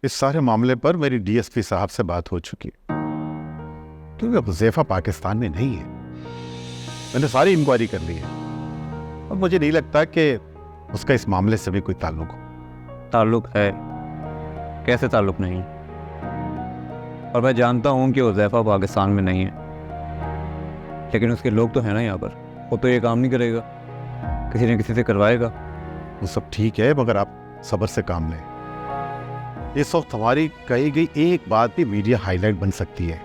इस सारे मामले पर मेरी डीएसपी साहब से बात हो चुकी है, क्योंकि अब हुज़ैफा पाकिस्तान में नहीं है। मैंने सारी इंक्वायरी कर ली है और मुझे नहीं लगता कि उसका इस मामले से भी कोई ताल्लुक हो। ताल्लुक है, कैसे ताल्लुक नहीं? और मैं जानता हूँ कि हुज़ैफा पाकिस्तान में नहीं है, लेकिन उसके लोग तो हैं ना यहाँ पर। वो तो ये काम नहीं करेगा, किसी न किसी से करवाएगा। वो सब ठीक है, मगर आप सब्र से काम लें। इस वक्त हमारी कही गई एक बात भी मीडिया हाईलाइट बन सकती है।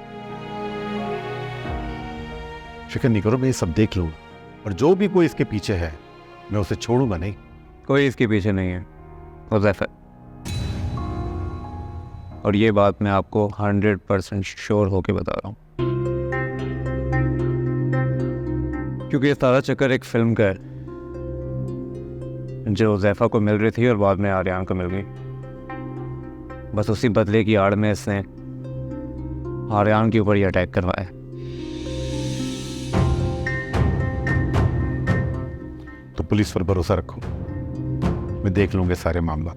फिक्र नहीं करो, मैं ये सब देख लूंगा, और जो भी कोई इसके पीछे है मैं उसे छोड़ूंगा नहीं। कोई इसके पीछे नहीं है, हुज़ैफा। और ये बात मैं आपको 100% श्योर होके बता रहा हूँ, क्योंकि ये सारा चक्कर एक फिल्म का है जो हुज़ैफा को मिल रही थी और बाद में आर्यान को मिल गई। बस उसी बदले की आड़ में इसने आर्यान के ऊपर ही अटैक करवाया। तो पुलिस पर भरोसा रखो, मैं देख लूंगा सारे मामला।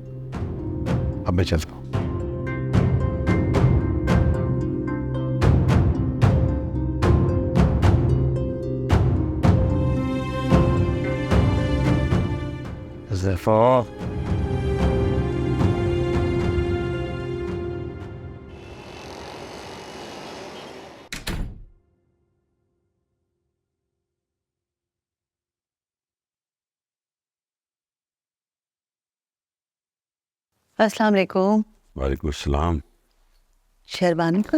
अब मैं चलता हूं। हुज़ैफा, अस्सलाम वालेकुम। वालेकुम सलाम। शेरबानी को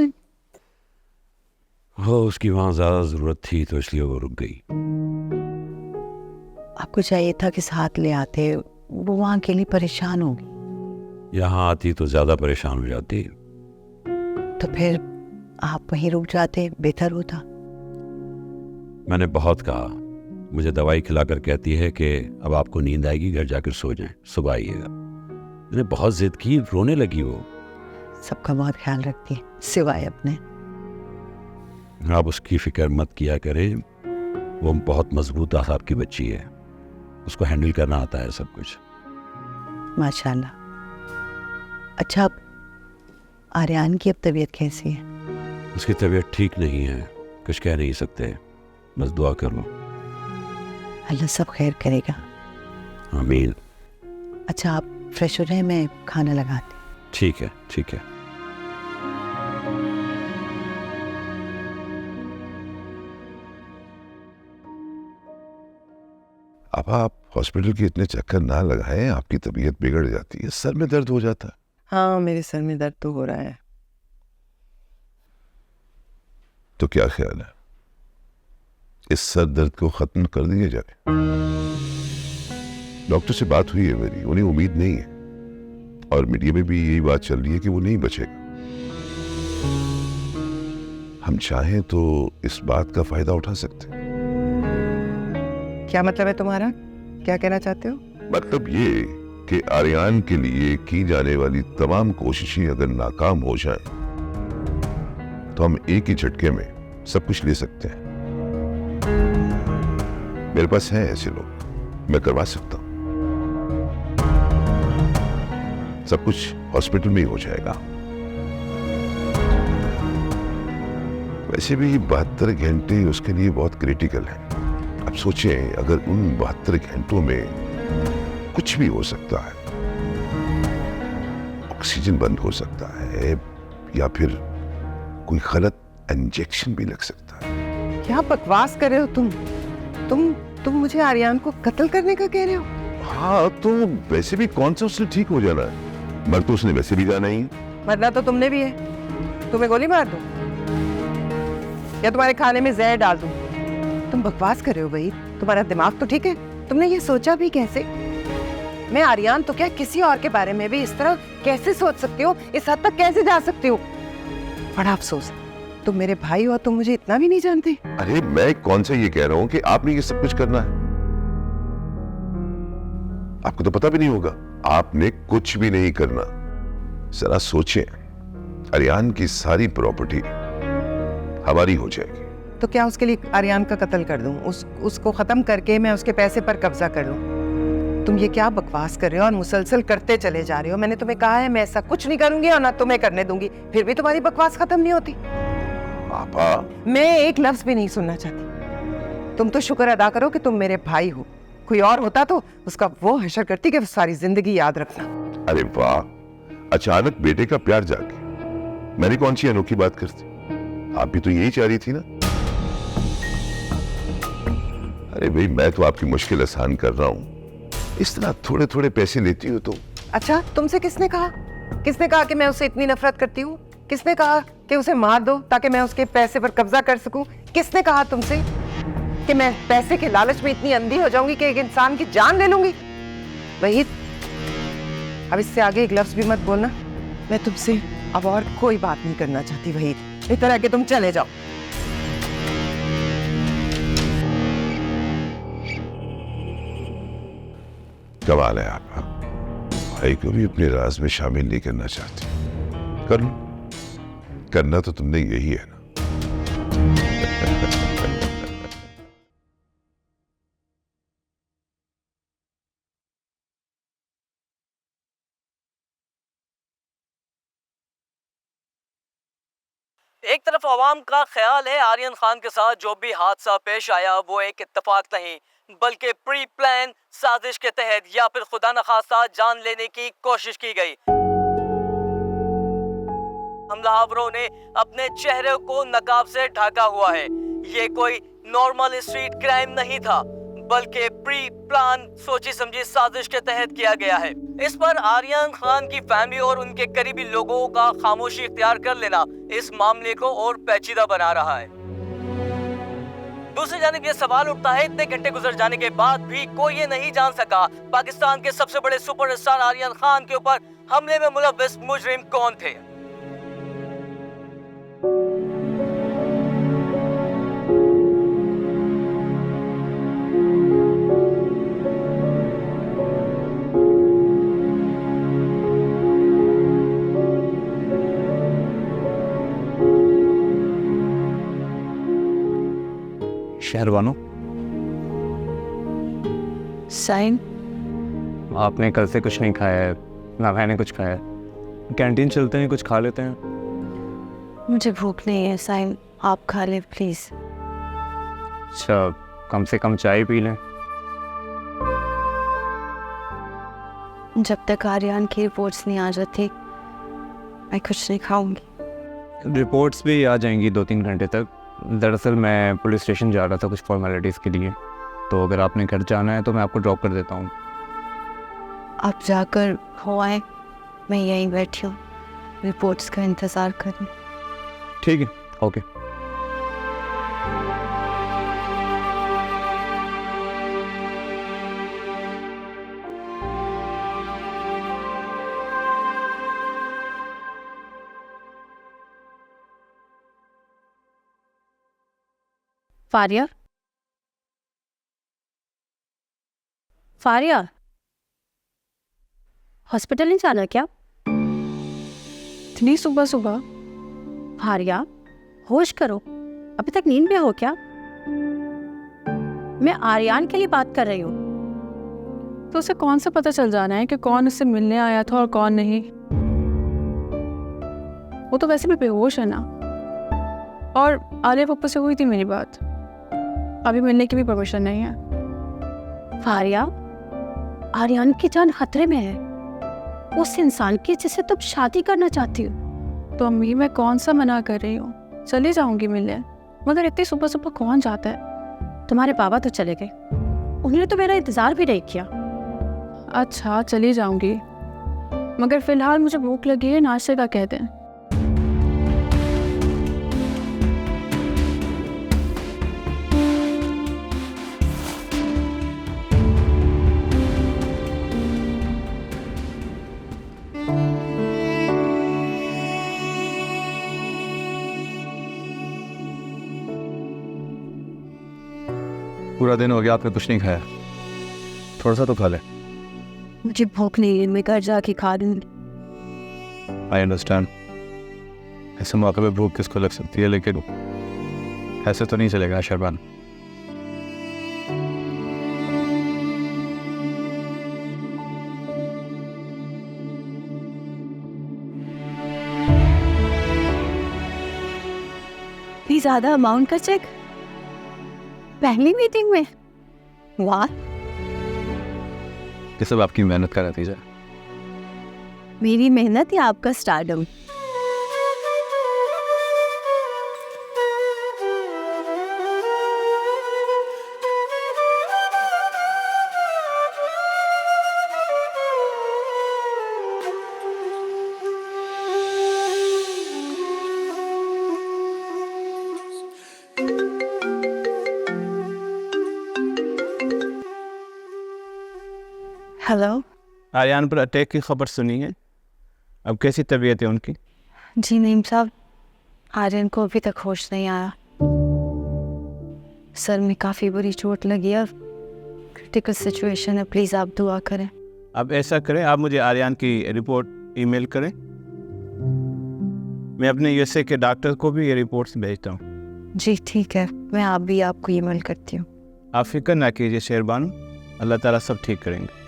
हो, उसकी वहाँ ज़्यादा ज़रूरत थी तो इसलिए वो रुक गई। आपको चाहिए था कि साथ ले आते, वो वहाँ के लिए परेशान होगी। यहाँ आती तो ज़्यादा परेशान हो जाती। तो फिर आप वहीं रुक जाते, बेहतर होता। मैंने बहुत कहा, मुझे दवाई खिलाकर कहती है कि अब आपको नींद आएगी, घर जाकर सो जाएं, सुबह आइएगा। मैंने बहुत जिद की, रोने लगी वो। सबका बहुत ख्याल रखती है, सिवाय अपने। आप उसकी फिक्र मत किया करें, वो बहुत मजबूत आसाब की बच्ची है, उसको हैंडल करना आता है सब कुछ। माशाल्लाह। अच्छा, अब आर्यान की अब तबीयत कैसी है? उसकी तबीयत ठीक नहीं है, कुछ कह नहीं सकते, बस दुआ कर लो। अल्लाह सब खैर करेगा। आमीन। अच्छा, आप फ्रेश हो जाए, मैं खाना लगाती। ठीक है, ठीक है। अब आप हॉस्पिटल के इतने चक्कर ना लगाएं, आपकी तबीयत बिगड़ जाती है, सर में दर्द हो जाता है। हाँ, मेरे सर में दर्द तो हो रहा है। तो क्या ख्याल है, इस सर दर्द को खत्म कर दिया जाए? डॉक्टर से बात हुई है मेरी, उन्हें उम्मीद नहीं है, और मीडिया में भी यही बात चल रही है कि वो नहीं बचेगा। हम चाहें तो इस बात का फायदा उठा सकते हैं। क्या मतलब है तुम्हारा? क्या कहना चाहते हो? मतलब ये कि आर्यान के लिए की जाने वाली तमाम कोशिशें अगर नाकाम हो जाएं, तो हम एक ही झटके में सब कुछ ले सकते हैं। मेरे पास हैं ऐसे लोग, मैं करवा सकता हूं। सब कुछ हॉस्पिटल में ही हो जाएगा। वैसे भी 72 घंटे उसके लिए बहुत क्रिटिकल है। अब सोचें, अगर उन 72 घंटों में कुछ भी हो सकता है, ऑक्सीजन बंद हो सकता है, या फिर कोई गलत इंजेक्शन भी लग सकता है। क्या बकवास कर रहे हो तुम मुझे आर्यान को कत्ल करने का कह रहे हो? हाँ, तो वैसे भी कौन सा उसने ठीक हो जाना है, मर तो उसने वैसे भी जाना ही। मरना तो तुमने भी है। तुम्हें गोली मार दूं या तुम्हारे खाने में जहर डाल दूं? तुम बकवास कर रहे हो भाई, तुम्हारा दिमाग तो ठीक है? तुमने ये सोचा भी कैसे? मैं आर्यान तो क्या, किसी और के बारे में भी इस तरह कैसे सोच सकती हो? इस हद तक कैसे जा सकती हो? बड़ा अफसोस, तुम मेरे भाई हो, तुम मुझे इतना भी नहीं जानते। अरे मैं कौन सा ये कह रहा हूं कि आपने ये सब कुछ करना है। आपको तो पता भी नहीं होगा, आपने कुछ भी नहीं करना। जरा सोचें, आर्यान की सारी प्रॉपर्टी हमारी हो जाएगी। तो क्या उसके लिए आर्यान का कत्ल कर दूं? उसको खत्म करके मैं उसके पैसे पर कब्जा कर लूं? तुम ये क्या बकवास कर रहे हो और मुसलसल करते चले जा रहे हो? मैंने तुम्हें कहा है मैं ऐसा कुछ नहीं करूंगी और ना तुम्हें करने दूंगी, फिर भी तुम्हारी बकवास खत्म नहीं होती। पापा, मैं एक लफ्ज भी नहीं सुनना चाहती। तुम तो शुक्र अदा करो कि तुम मेरे भाई हो, कोई और होता तो उसका वो हशर करती कि सारी जिंदगी याद रखना। अरे वाह, अचानक बेटे का प्यार जागे, मैंने कौन सी अनोखी बात करती? आप भी तो यही चाह रही थी ना? अरे भाई, मैं तो आपकी मुश्किल आसान कर रहा हूं, इस तरह थोड़े थोड़े पैसे लेती हो तो। अच्छा, तुमसे किसने कहा? किसने कहा कि मैं उससे इतनी नफरत करती हूँ? किसने कहा कि उसे मार दो ताकि मैं उसके पैसे पर कब्जा कर सकूं? किसने कहा तुमसे कि मैं पैसे के लालच में इतनी अंधी हो जाऊंगी कि एक इंसान की जान ले लूंगी? वहीद, अब इससे आगे एक लफ्ज भी मत बोलना। मैं तुमसे अब और कोई बात नहीं करना चाहती वहीद। इस तरह के तुम चले जाओ। कमाल है आपका, भाई को भी अपने राज में शामिल नहीं करना चाहती। कर लो, करना तो तुमने यही है ना। एक तरफ अवाम का ख्याल है आर्यन खान के साथ जो भी हादसा पेश आया वो एक इत्तेफाक नहीं बल्कि प्री प्लान साजिश के तहत या फिर खुदा न खास्ता जान लेने की कोशिश की गई। हमलावरों ने अपने चेहरे को नकाब से ढका हुआ है। ये कोई नॉर्मल स्ट्रीट क्राइम नहीं था बल्कि प्री प्लान सोची समझी साजिश के तहत किया गया है। इस पर आर्यन खान की फैमिली और उनके करीबी लोगों का खामोशी इख्तियार कर लेना इस मामले को और पेचीदा बना रहा है। दूसरी जानिब ये सवाल उठता है, इतने घंटे गुजर जाने के बाद भी कोई ये नहीं जान सका पाकिस्तान के सबसे बड़े सुपरस्टार आर्यन खान के ऊपर हमले में मुलव्विस मुजरिम कौन थे। शहरबानो, साइन, आपने कल से कुछ नहीं खाया है, ना मैंने कुछ खाया है। कैंटीन चलते हैं, कुछ खा लेते हैं। मुझे भूख नहीं है साइन, आप खा लें प्लीज। अच्छा, कम से कम चाय पी लें। जब तक आर्यन की रिपोर्ट्स नहीं आ जाती मैं कुछ नहीं खाऊंगी। रिपोर्ट्स भी आ जाएंगी 2-3 घंटे तक। दरअसल मैं पुलिस स्टेशन जा रहा था कुछ फॉर्मेलिटीज़ के लिए, तो अगर आपने घर जाना है तो मैं आपको ड्रॉप कर देता हूँ। आप जाकर हो आए, मैं यहीं बैठी हूँ रिपोर्ट्स का इंतज़ार करें। ठीक है, ओके। फारिया, फारिया, हॉस्पिटल नहीं जाना क्या? इतनी सुबह सुबह? फारिया, होश करो, अभी तक नींद में हो क्या? मैं आर्यन के लिए बात कर रही हूँ। तो उसे कौन सा पता चल जाना है कि कौन उससे मिलने आया था और कौन नहीं? वो तो वैसे भी बेहोश है ना। और आलिया पप्पू से हुई थी मेरी बात, अभी मिलने की भी परमिशन नहीं है। फारिया, आर्यन की जान खतरे में है, उस इंसान की जिससे तुम शादी करना चाहती हो। तो अम्मी, मैं कौन सा मना कर रही हूँ, चली जाऊंगी मिलने, मगर इतनी सुबह सुबह कौन जाता है? तुम्हारे बाबा तो चले गए, उन्होंने तो मेरा इंतजार भी नहीं किया। अच्छा, चली जाऊंगी, मगर फिलहाल मुझे भूख लगी है, नाश्ते का कहते हैं। पूरा दिन हो गया आपने कुछ नहीं खाया, थोड़ा सा तो खा ले। मुझे भूख नहीं है, मैं घर जाके खा लूंगी। आई अंडरस्टैंड, ऐसे मौके पे भूख किसको लग सकती है, लेकिन ऐसे तो नहीं चलेगा शहरबान। इतनी ज्यादा अमाउंट का चेक पहली मीटिंग में? वाह, ये सब आपकी मेहनत का नतीजा है। मेरी मेहनत या आपका स्टारडम? हेलो। आर्यन पर अटैक की खबर सुनी है, अब कैसी तबीयत है उनकी? जी नईम साहब, आर्यन को अभी तक होश नहीं आया। सर में काफ़ी बुरी चोट लगी है, क्रिटिकल सिचुएशन है, प्लीज़ आप दुआ करें। अब ऐसा करें, आप मुझे आर्यन की रिपोर्ट ईमेल करें, मैं अपने यूएसए के डॉक्टर को भी ये रिपोर्ट्स भेजता हूँ। जी ठीक है, मैं आप भी आपको ईमेल करती हूँ। आप फिक्र ना कीजिए शेरबानू, अल्लाह ताला सब ठीक करेंगे।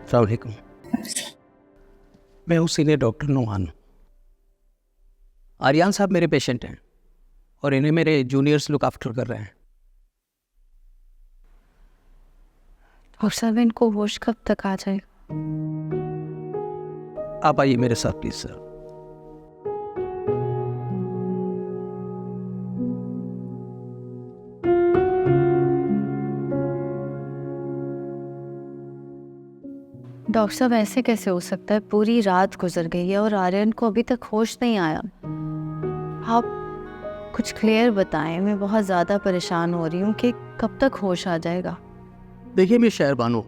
अस्सलाम वालेकुम। मैं हूँ सीनियर डॉक्टर नोहान। आर्यन साहब मेरे पेशेंट हैं और इन्हें मेरे जूनियर्स लुक आफ्टर कर रहे हैं। और सर इनको होश कब तक आ जाएगा? आप आइए मेरे साथ प्लीज सर। डॉक्टर साहब ऐसे कैसे हो सकता है? पूरी रात गुजर गई है और आर्यन को अभी तक होश नहीं आया। आप कुछ क्लियर बताएं, मैं बहुत ज़्यादा परेशान हो रही हूँ कि कब तक होश आ जाएगा। देखिए मिस शहरबानो,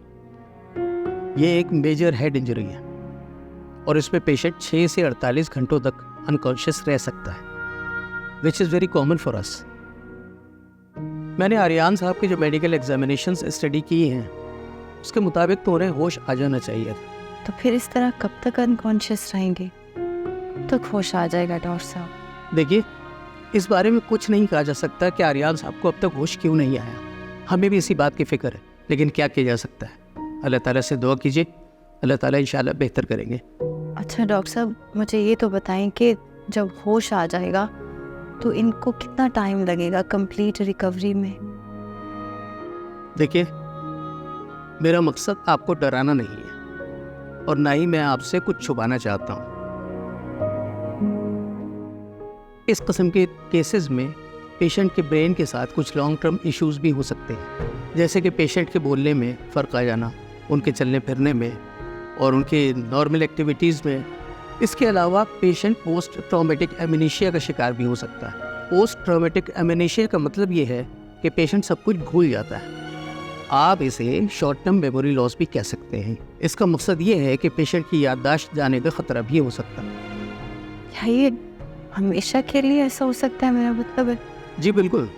ये एक मेजर हेड इंजरी है और इसमें पेशेंट 6 से 48 घंटों तक अनकॉन्शियस रह सकता है, which is very common for us. मैंने आर्यन साहब के जो मेडिकल एग्जामिनेशंस स्टडी किए हैं उसके मुताबिक तो उन्हें होश आ जाना चाहिए था। तो फिर इस तरह कब तक अनकॉन्शियस रहेंगे? कब तक होश आ जाएगा डॉक्टर साहब? देखिए, इस बारे में कुछ नहीं कहा जा सकता कि आर्यन साहब को अब तक होश क्यों नहीं आया। हमें भी इसी बात की फिक्र है, लेकिन क्या किया जा सकता है। अल्लाह ताला से दुआ कीजिए, अल्लाह ताला इंशाल्लाह बेहतर करेंगे। अच्छा डॉक्टर साहब, मुझे ये तो बताएं कि जब होश आ जाएगा तो इनको कितना टाइम लगेगा कंप्लीट रिकवरी में? देखिए, मेरा मकसद आपको डराना नहीं है और ना ही मैं आपसे कुछ छुपाना चाहता हूँ। इस किस्म के केसेस में पेशेंट के ब्रेन के साथ कुछ लॉन्ग टर्म इश्यूज भी हो सकते हैं, जैसे कि पेशेंट के बोलने में फ़र्क आ जाना, उनके चलने फिरने में और उनके नॉर्मल एक्टिविटीज़ में। इसके अलावा पेशेंट पोस्ट ट्रॉमेटिक एमनेशिया का शिकार भी हो सकता है। पोस्ट ट्रॉमेटिक एमनेशिया का मतलब ये है कि पेशेंट सब कुछ भूल जाता है। आप इसे शॉर्ट टर्म मेमोरी लॉस भी कह सकते हैं। इसका मकसद ये है कि पेशेंट की याददाश्त जाने का खतरा भी हो सकता है। क्या ये हमेशा के लिए ऐसा हो सकता है, मेरा मतलब है? जी बिल्कुल,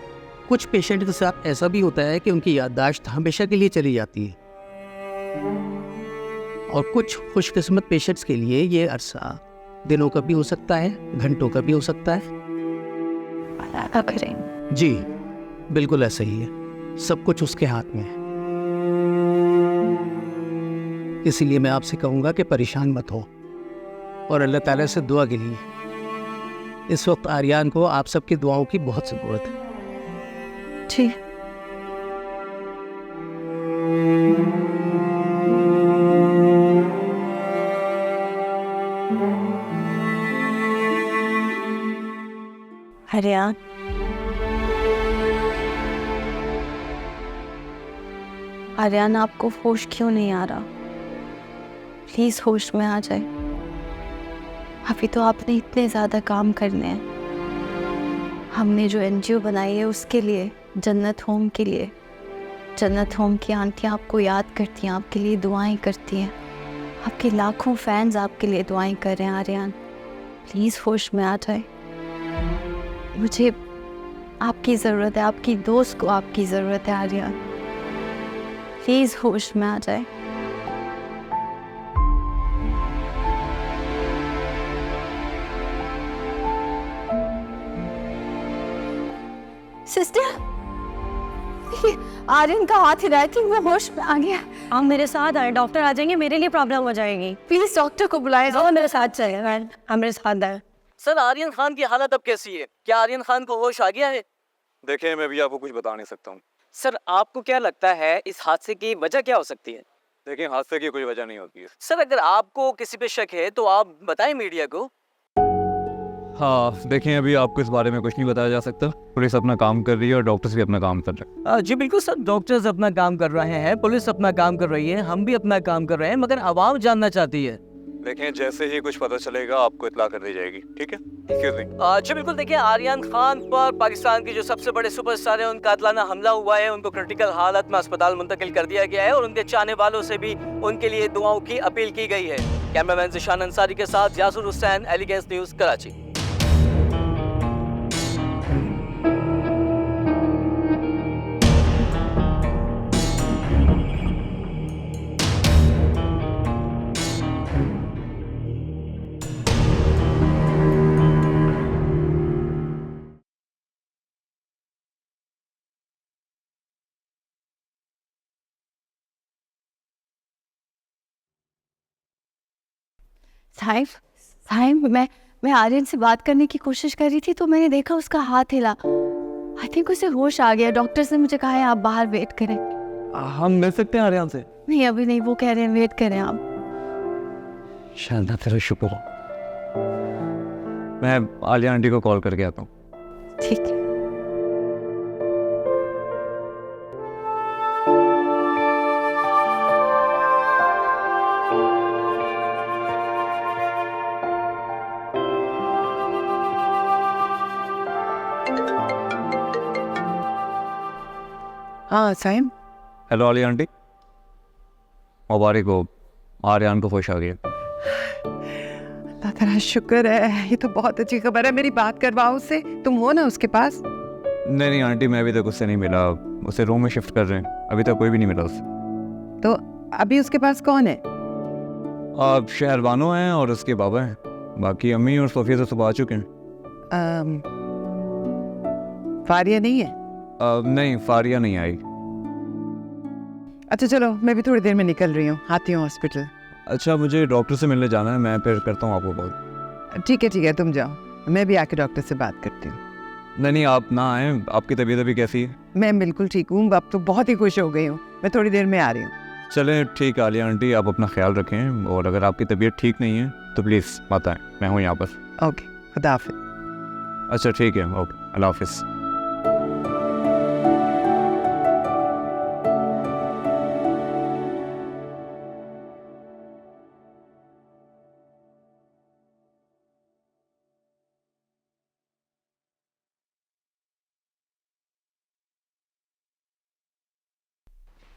कुछ पेशेंट के साथ ऐसा भी होता है कि उनकी याददाश्त हमेशा के लिए चली जाती है और कुछ खुशकिस्मत पेशेंट्स के लिए ये अरसा दिनों का भी हो सकता है, घंटों का भी हो सकता है। अल्लाह करें। जी बिल्कुल ऐसा ही है, सब कुछ उसके हाथ में है। इसीलिए मैं आपसे कहूँगा कि परेशान मत हो और अल्लाह ताला से दुआ के लिए। इस वक्त आर्यन को आप सबकी दुआओं की बहुत ज़रूरत है। जी आर्यन, आर्यन आपको होश क्यों नहीं आ रहा? प्लीज होश में आ जाए। अभी तो आपने इतने ज्यादा काम करने हैं। हमने जो एनजीओ बनाई है उसके लिए, जन्नत होम के लिए। जन्नत होम की आंटियाँ आपको याद करती हैं, आपके लिए दुआएं करती हैं। आपके लाखों फैंस आपके लिए दुआएं कर रहे हैं। आर्यन प्लीज़ होश में आ जाए। मुझे आपकी ज़रूरत है, आपकी दोस्त को आपकी ज़रूरत है। आर्यन प्लीज़ होश में आ जाए। सिस्टर, आर्यन का हाथ हिलाया थी, वो होश में आ गया। आप मेरे साथ आए, डॉक्टर आ जाएंगे, मेरे लिए प्रॉब्लम हो जाएगी। प्लीज डॉक्टर को बुलाए। वो मेरे साथ चले, आप मेरे साथ आए। सर आर्यन खान की हालत अब कैसी है? क्या आर्यन खान को होश आ गया है? देखिए मैं भी आपको कुछ बता नहीं सकता हूँ। सर आपको क्या लगता है इस हादसे की वजह क्या हो सकती है? देखिए हादसे की कोई वजह नहीं होती है। सर अगर आपको किसी पे शक है तो आप बताएं मीडिया को। हाँ देखिए अभी आपको इस बारे में कुछ नहीं बताया जा सकता। पुलिस अपना काम कर रही है और डॉक्टर्स भी अपना काम कर रहे हैं। जी बिल्कुल सर, डॉक्टर्स अपना काम कर रहे हैं, पुलिस अपना काम कर रही है, हम भी अपना काम कर रहे हैं, मगर आवाम जानना चाहती है। देखिए जैसे ही कुछ पता चलेगा आपको इत्तला कर दी जाएगी, ठीक है? Excuse me. जी बिल्कुल, देखिए आर्यन खान पर पाकिस्तान के जो सबसे बड़े सुपरस्टार हैं उनका कातिलाना हमला हुआ है। उनको क्रिटिकल हालत में अस्पताल मुंतकिल कर दिया गया है और उनके चाहने वालों से भी उनके लिए दुआओं की अपील की गई है। कैमरामैन जिशान अंसारी के साथ यासुर हुसैन, एलिगेंस न्यूज़, कराची। साहिब, साहिब, मैं आर्यन से बात करने की कोशिश कर रही थी तो मैंने देखा उसका हाथ हिला। आई थिंक उसे होश आ गया। डॉक्टर्स ने मुझे कहा है आप बाहर वेट करें। हम मिल सकते हैं आर्यन से? नहीं अभी नहीं, वो कह रहे हैं वेट करें आप। शानदार, तेरा शुक्र हो। मैं आलिया आंटी को कॉल करके आता हूँ। ठीक है। हाँ साइम। हेलो आलिया आंटी, मुबारक हो, आर्यन को होश आ गया। अल्लाह तेरा शुक्र है, ये तो बहुत अच्छी खबर है। मेरी बात करवाओ उससे, तुम हो ना उसके पास? नहीं आंटी, मैं अभी तक उससे नहीं मिला। उसे रूम में शिफ्ट कर रहे हैं, अभी तक कोई भी नहीं मिला उससे। तो अभी उसके पास कौन है? अब शहरबानो हैं और उसके बाबा हैं, बाकी अम्मी और सोफिया तो सुबह आ चुके हैं। फारिया नहीं है? नहीं फारिया नहीं आई। अच्छा चलो, मैं भी थोड़ी देर में निकल रही हूँ, आती हूँ हॉस्पिटल। अच्छा मुझे डॉक्टर से मिलने जाना है, मैं फिर करता हूँ आपको कॉल। ठीक है तुम जाओ, मैं भी आके डॉक्टर से बात करती हूँ। नहीं आप ना आए, आपकी तबीयत अभी कैसी है? मैं बिल्कुल ठीक हूँ, अब तो बहुत ही खुश हो गई हूँ। मैं थोड़ी देर में आ रही हूँ। चलें ठीक है आलिया आंटी, आप अपना ख्याल रखें और अगर आपकी तबीयत ठीक नहीं है तो प्लीज़ मत आएँ, मैं हूँ यहाँ पर। ओके, खुदा हाफिज़। अच्छा ठीक है, ओके, अल्लाह हाफिज़।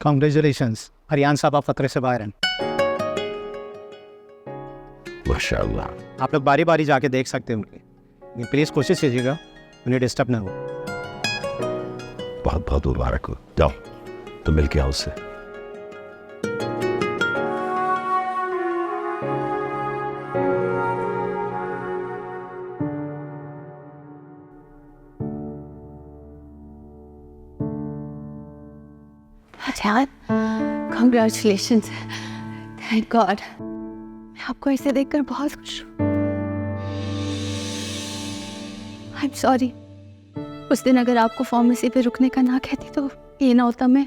कॉन्ग्रेचुलेशंस आर्यन साहब, आप खतरे से बाहर हैं। माशाअल्लाह। आप लोग बारी बारी जाके देख सकते हैं उनकी, प्लीज़ कोशिश कीजिएगा उन्हें डिस्टर्ब ना हो। बहुत बहुत मुबारक हो। जाओ तो मिल के आओ उससे। Congratulations, thank God। मैं आपको ऐसे देखकर बहुत खुश हूँ। I'm sorry, उस दिन अगर आपको फार्मेसी पे रुकने का ना कहती तो ये ना होता। मैं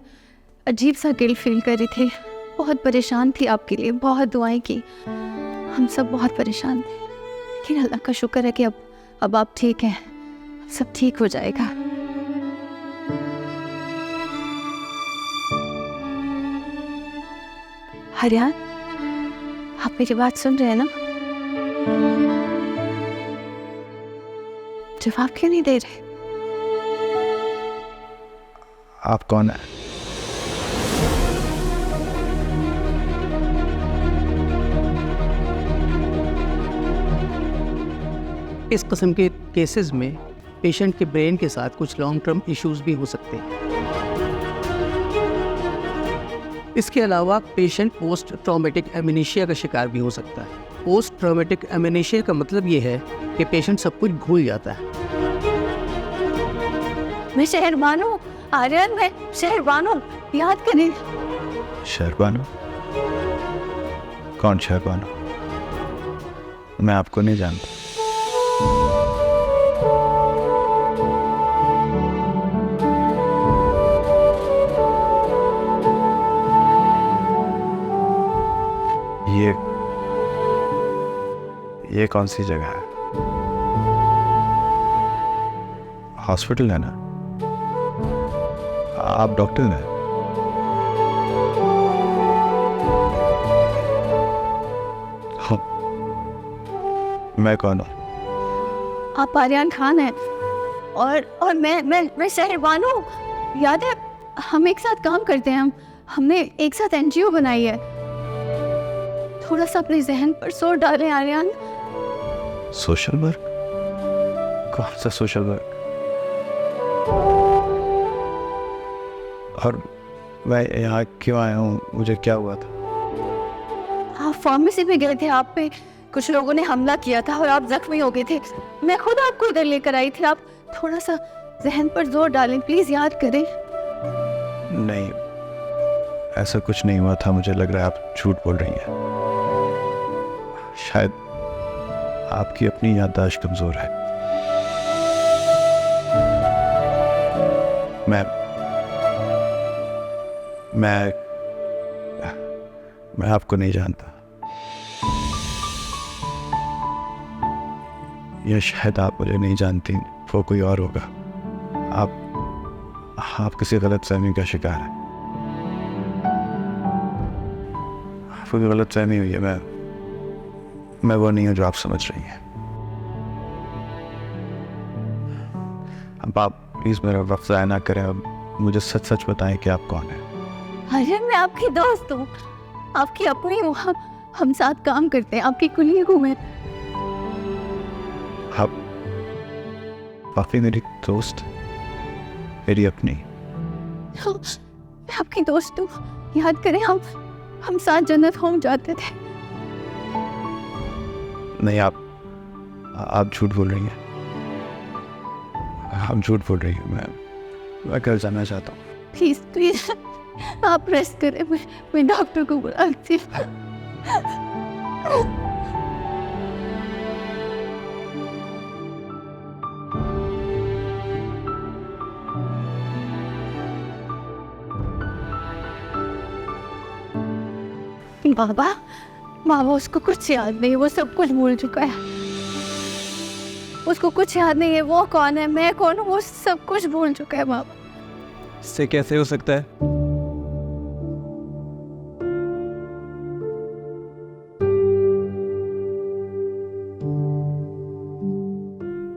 अजीब सा गिल्ट फील कर रही थी, बहुत परेशान थी आपके लिए, बहुत दुआएं की, हम सब बहुत परेशान थे। लेकिन अल्लाह का शुक्र है कि अब आप ठीक हैं, सब ठीक हो जाएगा। आर्यन, आप मेरी बात सुन रहे हैं ना? जवाब क्यों नहीं दे रहे? आप कौन है? इस किस्म के केसेस में पेशेंट के ब्रेन के साथ कुछ लॉन्ग टर्म इश्यूज भी हो सकते हैं। इसके अलावा पेशेंट पोस्ट ट्रॉमेटिक एमनेशिया का शिकार भी हो सकता है। पोस्ट ट्रॉमेटिक एमनेशिया का मतलब ये है कि पेशेंट सब कुछ भूल जाता है। मैं शहरबानो, आर्यन, मैं शहरबानो, याद करें। शहरबानो? कौन शहरबानो? मैं आपको नहीं जानता। ये कौन सी जगह है? हॉस्पिटल है ना? आप डॉक्टर हैं? मैं कौन हूँ? आप आर्यन खान हैं और मैं शहरबानो हूँ। याद है, हम एक साथ काम करते हैं। हमने एक साथ एनजीओ बनाई है। थोड़ा सा अपने जहन पर जोर डालें आर्यन। Social work? कौन सा सोशल वर्क? और मैं यहाँ क्यों आया हूँ? मुझे क्या हुआ था? आप फार्मेसी में गए थे, आप पे कुछ लोगों ने हमला किया था और आप जख्मी हो गए थे। मैं खुद आपको इधर लेकर आई थी। आप थोड़ा सा जहन पर जोर डालें प्लीज, याद करें। नहीं, ऐसा कुछ नहीं हुआ था। मुझे लग रहा है आप झूठ बोल रही हैं। शायद आपकी अपनी याददाश्त कमजोर है। मैं आपको नहीं जानता, या शायद आप मुझे नहीं जानती, वो कोई और होगा। आप किसी गलतफहमी का शिकार है। आपको गलतफहमी हुई है। मैं वो नहीं हूँ जो आप समझ रही हैं। अब आप प्लीज मेरा वक्त ज़ाया ना करें। अब मुझे सच सच बताएं कि आप कौन हैं। अरे मैं आपकी दोस्त हूँ, आपकी अपनी हूँ। हम साथ काम करते हैं, आपकी कुलीग हूँ मैं। आप वाकई मेरी दोस्त, मेरी अपनी? मैं आपकी दोस्त हूँ, याद करें। हम साथ जन्नत होम जाते थे। नहीं, आप झूठ बोल रही हैं। आप झूठ बोल रही हैं। मैं घर जाना चाहता हूँ। प्लीज आप रेस्ट करें। मैं डॉक्टर को बुलाती हूँ। बाबा उसको कुछ याद नहीं, वो सब कुछ भूल चुका है। उसको कुछ याद नहीं है, वो कौन है, मैं कौन हूँ, वो सब कुछ भूल चुका है बाबा। इससे कैसे हो सकता है?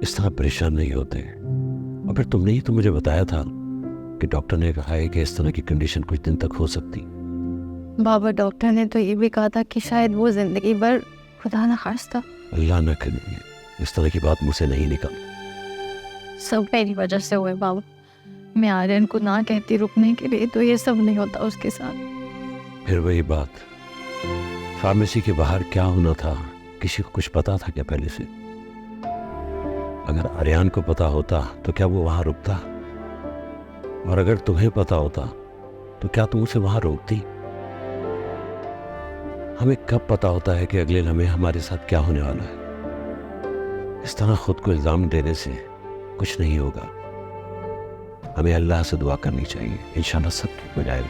इस तरह परेशान नहीं होते। और फिर तुमने ही तो मुझे बताया था कि डॉक्टर ने कहा है कि इस तरह की कंडीशन कुछ दिन तक हो सकती। बाबा डॉक्टर ने तो ये भी कहा था कि शायद वो जिंदगी भर, खुदा ना खास्ता। अल्लाह न करे इस तरह की बात मुझसे नहीं निकल। सब मेरी वजह से हुए बाबा। मैं आर्यन को ना कहती रुकने के लिए तो ये सब नहीं होता उसके साथ। फिर वही बात, फार्मेसी के बाहर क्या होना था, किसी को कुछ पता था क्या पहले से? अगर आर्यन को पता होता तो क्या वो वहां रुकता? और अगर तुम्हें पता होता तो क्या तुम उसे वहां रोकती? हमें कब पता होता है कि अगले लम्हे हमारे साथ क्या होने वाला है? इस तरह खुद को इल्जाम देने से कुछ नहीं होगा। हमें अल्लाह से दुआ करनी चाहिए, इंशाल्लाह सब ठीक हो जाएगा।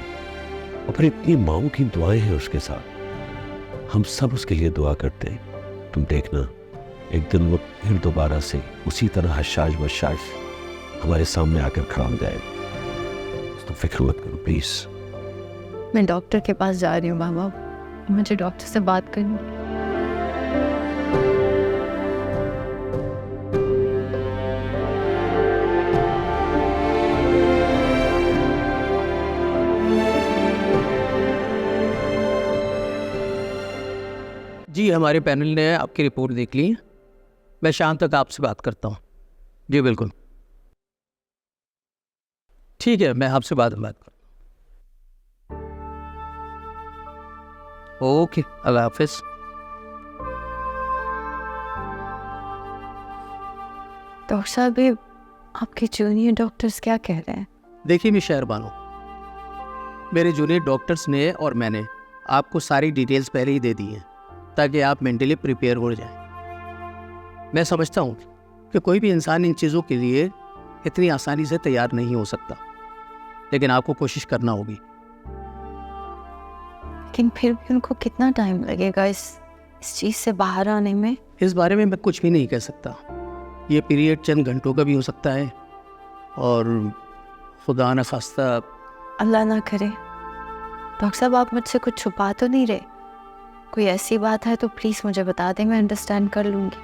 और फिर इतनी माओं की दुआएं हैं उसके साथ, हम सब उसके लिए दुआ करते हैं। तुम देखना एक दिन वो फिर दोबारा से उसी तरह हशाश बशाश हमारे सामने आकर खड़ा हो जाएगा। तो फिक्र मत करो प्लीज। मैं डॉक्टर के पास जा रही हूँ बाबा, मुझे डॉक्टर से बात करनी है। जी हमारे पैनल ने आपकी रिपोर्ट देख ली है। मैं शाम तक आपसे बात करता हूँ। जी बिल्कुल ठीक है, मैं आपसे बाद में बात करता हूँ। ओके, अल्लाह हाफिज। डॉक्टर साहब ये आपके जूनियर डॉक्टर्स क्या कह रहे हैं? देखिए मैं शहरबानो, मेरे जूनियर डॉक्टर्स ने और मैंने आपको सारी डिटेल्स पहले ही दे दी हैं ताकि आप मेंटली प्रिपेयर हो जाएं। मैं समझता हूँ कि कोई भी इंसान इन चीज़ों के लिए इतनी आसानी से तैयार नहीं हो सकता, लेकिन आपको कोशिश करना होगी। लेकिन फिर भी उनको कितना टाइम लगेगा इस चीज़ से बाहर आने में? इस बारे में मैं कुछ भी नहीं कह सकता। ये पीरियड चंद घंटों का भी हो सकता है और खुदा न खास्ता। अल्लाह ना करे। डॉक्टर साहब आप मुझसे कुछ छुपा तो नहीं रहे? कोई ऐसी बात है तो प्लीज़ मुझे बता दें, मैं अंडरस्टैंड कर लूँगी।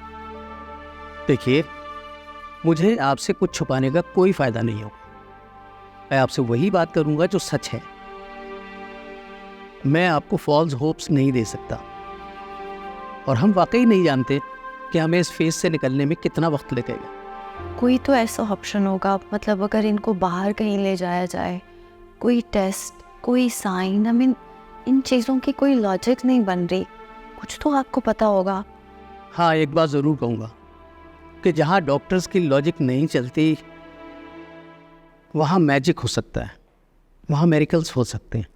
देखिए मुझे आपसे कुछ छुपाने का कोई फ़ायदा नहीं होगा। मैं आपसे वही बात करूँगा जो सच है। मैं आपको फॉल्स होप्स नहीं दे सकता और हम वाकई नहीं जानते कि हमें इस फेज से निकलने में कितना वक्त लगेगा। कोई तो ऐसा ऑप्शन होगा, मतलब अगर इनको बाहर कहीं ले जाया जाए, कोई टेस्ट, कोई साइन, आई मीन इन चीज़ों की कोई लॉजिक नहीं बन रही। कुछ तो आपको पता होगा। हाँ एक बात ज़रूर कहूँगा कि जहाँ डॉक्टर्स की लॉजिक नहीं चलती वहाँ मैजिक हो सकता है, वहाँ मेरिकल्स हो सकते हैं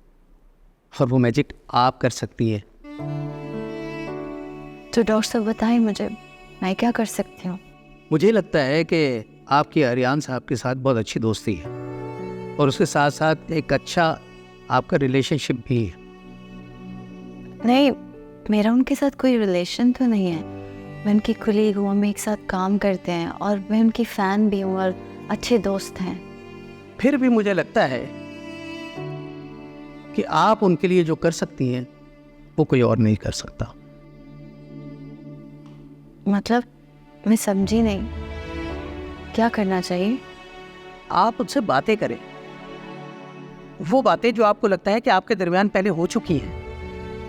और वो मैजिक आप कर सकती हैं। तो डॉक्टर साहब बताएं मुझे, मैं क्या कर सकती हूँ? मुझे लगता है कि आपकी आर्यन साहब के साथ बहुत अच्छी दोस्ती है और उसके साथ साथ एक अच्छा आपका रिलेशनशिप भी है। नहीं, मेरा उनके साथ कोई रिलेशन तो नहीं है। मैं उनकी कुलीग हूँ, हम एक साथ काम करते हैं और मैं उनकी फ़ैन भी हूँ और अच्छे दोस्त हैं। फिर भी मुझे लगता है कि आप उनके लिए जो कर सकती हैं वो कोई और नहीं कर सकता। मतलब मैं समझी नहीं, क्या करना चाहिए? आप उनसे बातें करें, वो बातें जो आपको लगता है कि आपके दरमियान पहले हो चुकी हैं।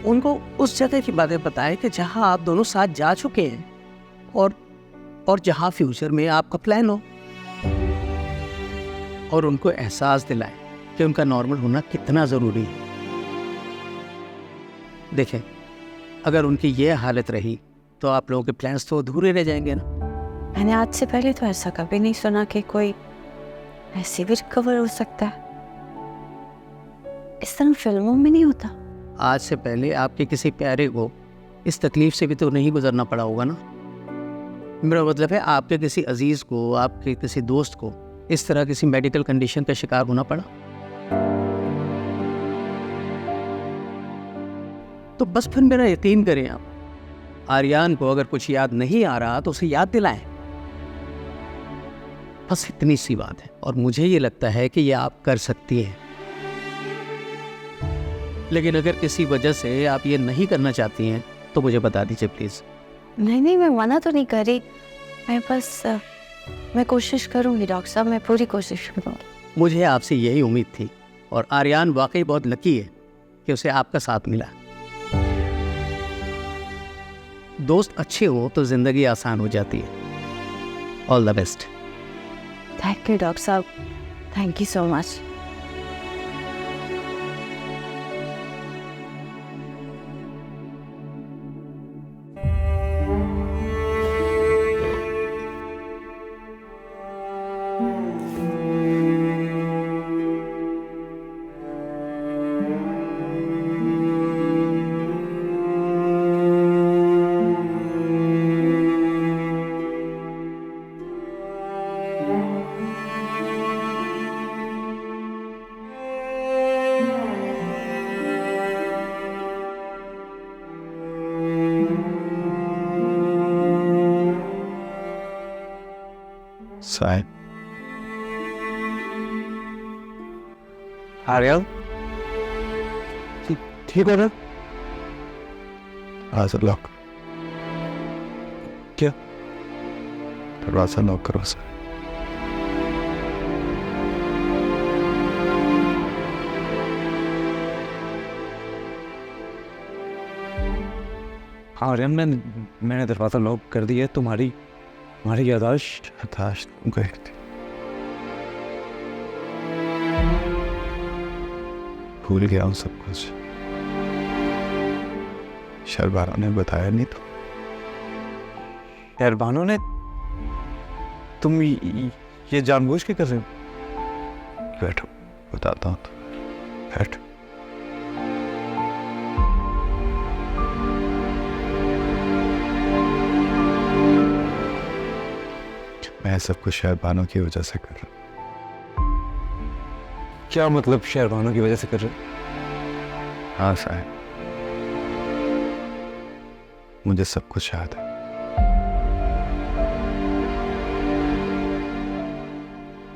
उनको उस जगह की बातें बताएं कि जहां आप दोनों साथ जा चुके हैं और जहां फ्यूचर में आपका प्लान हो, और उनको एहसास दिलाएं कि उनका नॉर्मल होना कितना ज़रूरी है। देखें अगर उनकी ये हालत रही तो आप लोगों के प्लान्स तो अधूरे रह जाएंगे ना। मैंने आज से पहले तो ऐसा कभी नहीं सुना कि कोई ऐसे भी रिकवर हो सकता है। इस तरह फिल्मों में नहीं होता। आज से पहले आपके किसी प्यारे को इस तकलीफ से भी तो नहीं गुजरना पड़ा होगा ना। मेरा मतलब है आपके किसी अजीज को, आपके किसी दोस्त को इस तरह किसी मेडिकल कंडीशन का शिकार होना पड़ा। तो बस फिर मेरा यकीन करें आप, आर्यन को अगर कुछ याद नहीं आ रहा तो उसे याद दिलाएं। बस इतनी सी बात है और मुझे ये लगता है कि ये आप कर सकती हैं। लेकिन अगर किसी वजह से आप ये नहीं करना चाहती हैं तो मुझे बता दीजिए प्लीज़। नहीं, मैं मना तो नहीं कर रही। मैं कोशिश करूंगी डॉक्टर साहब, मैं पूरी कोशिश करूंगी। मुझे आपसे यही उम्मीद थी और आर्यन वाकई बहुत लकी है कि उसे आपका साथ मिला। दोस्त अच्छे हो तो ज़िंदगी आसान हो जाती है। All the best. Thank you doctor साहब, thank you so much. Sahib Aryan ठीक हो ना? दरवाजा लॉक। क्या? दरवाजा लॉक करो सर। हाँ आर्यन, मैंने दरवाज़ा लॉक कर दिया। तुम्हारी यादाश्त हताश तुम गए थे, भूल गया हूँ सब कुछ। शहरबानों ने बताया नहीं तो। शहरबानों ने? तुम ये जानबूझ के कर रहे हो? बैठो बताता हूँ तो। बैठो। मैं सब कुछ शहरबानों की वजह से कर रहा हूँ। क्या मतलब शहरबानों की वजह से कर रहे हो? हाँ साहब, मुझे सब कुछ याद है।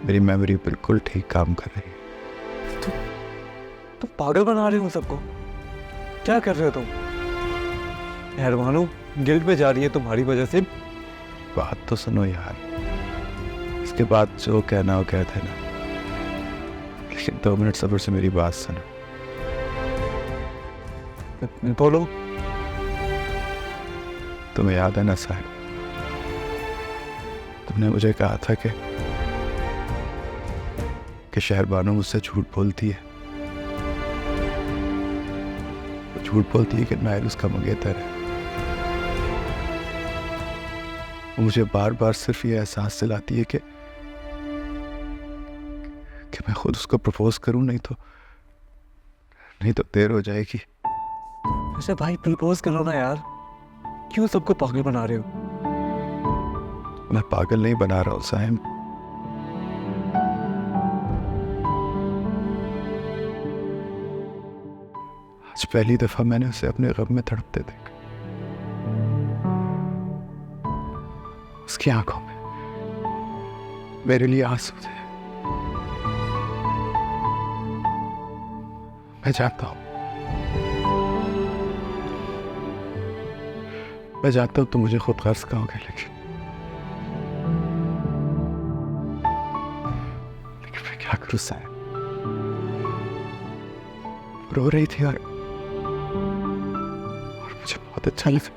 मेरी मेमोरी बिल्कुल ठीक काम कर रही है। तुम पागल बना रहे हो सबको। क्या कर रहे हो तुम? शहरबानों गिल्ड में जा रही है तुम्हारी वजह से। बात तो सुनो यार, इसके बाद जो कहना हो कह देना, लेकिन 2 मिनट सब्र से मेरी बात सुनो। बोलो। तुम्हें याद है ना साहब, तुमने मुझे कहा था कि शहरबानों मुझसे झूठ बोलती है। वो झूठ बोलती है कि नायर उसका मंगेतर है। वो मुझे बार बार सिर्फ ये एहसास दिलाती है कि मैं खुद उसको प्रपोज करूं, नहीं तो देर हो जाएगी। अच्छा भाई, प्रपोज करो ना यार। क्यों सबको पागल बना रहे हो? मैं पागल नहीं बना रहा हूं साहिब। आज पहली दफा मैंने उसे अपने गम में तड़पते देखा। उसकी आंखों में मेरे लिए आंसू थे। मैं जानता हूं तुम मुझे खुद गर्ज कहोगे, लेकिन मैं क्या करूं साहब। रो रही थी और मुझे बहुत अच्छा लगा।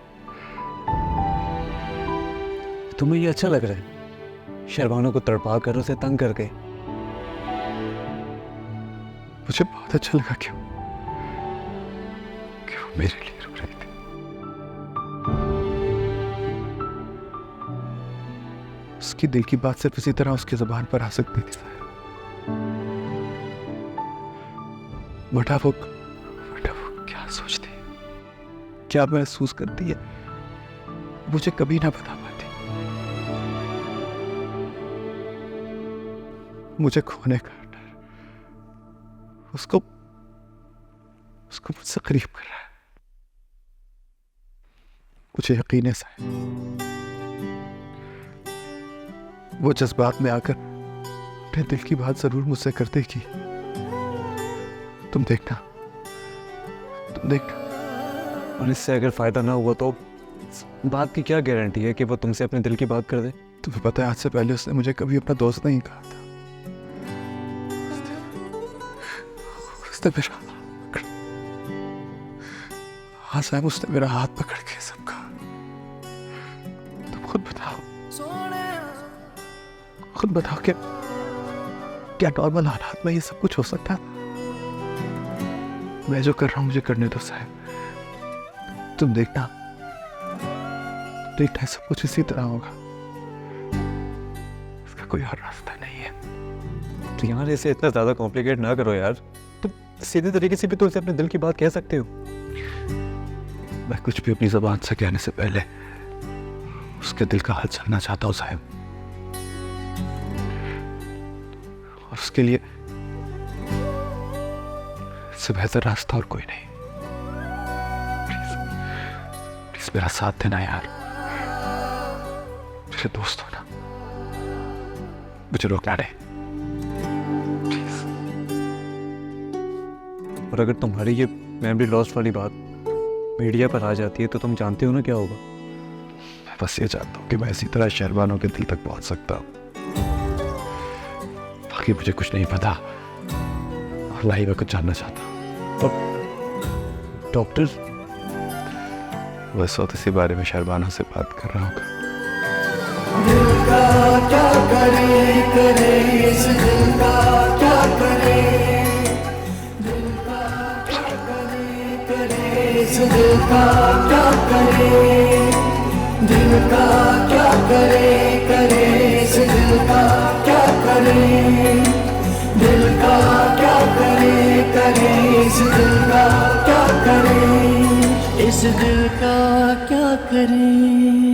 तुम्हें ये अच्छा लग रहा है शहरबानों को तड़पा कर, उसे तंग करके? मुझे बहुत अच्छा लगा क्यों मेरे लिए रो रही थी। उसकी दिल की बात सिर्फ इसी तरह उसकी जुबान पर आ सकती थी साहब। बटा वो क्या सोचती है, क्या महसूस करती है, मुझे कभी ना बता पाती। मुझे खोने का डर उसको मुझसे करीब कर रहा है। मुझे यकीन है साहब, वो जज्बात में आकर अपने दिल की बात जरूर मुझसे कर देगी। तुम देखना। और इससे अगर फायदा ना हुआ तो बात की क्या गारंटी है कि वो तुमसे अपने दिल की बात कर दे? तुम्हें पता है, आज से पहले उसने मुझे कभी अपना दोस्त नहीं कहा था। उसने मेरा हाँ साहब, उसने मेरा हाथ पकड़ के सब कहा। तुम खुद बताओ क्या नॉर्मल हालात में ये सब कुछ हो सकता है? मैं जो कर रहा हूं मुझे करने दो साहब। तुम देखना सब कुछ इसी तरह होगा। इसका कोई और रास्ता नहीं है। तो यार इसे इतना ज्यादा कॉम्प्लिकेट ना करो यार। तुम सीधे तरीके से भी तो उसे अपने दिल की बात कह सकते हो। मैं कुछ भी अपनी जुबान से कहने से पहले उसके दिल का हाल जानना चाहता हूं साहब। और उसके लिए इससे बेहतर रास्ता और कोई नहीं। प्लीज मेरा साथ देना यार, मेरे दोस्त हो ना। मुझे रोकना नहीं। और अगर तुम्हारी ये मेमोरी लॉस्ट वाली बात मीडिया पर आ जाती है तो तुम जानते हो ना क्या होगा। मैं बस ये चाहता हूँ कि मैं इसी तरह शहरबानों के दिल तक पहुंच सकता हूँ। बाकी मुझे कुछ नहीं पता और ना ही मैं कुछ जानना चाहता हूँ। डॉक्टर वो इस वक्त इसी बारे में शहरबानों से बात कर रहा होगा। दिल का क्या करे करे इस दिल का क्या करे, दिल का क्या करे करे इस दिल का क्या करे, दिल का क्या करे करे इस दिल का क्या करे, दिल का क्या करे करे इस दिल का क्या करे, इस दिल का क्या करे।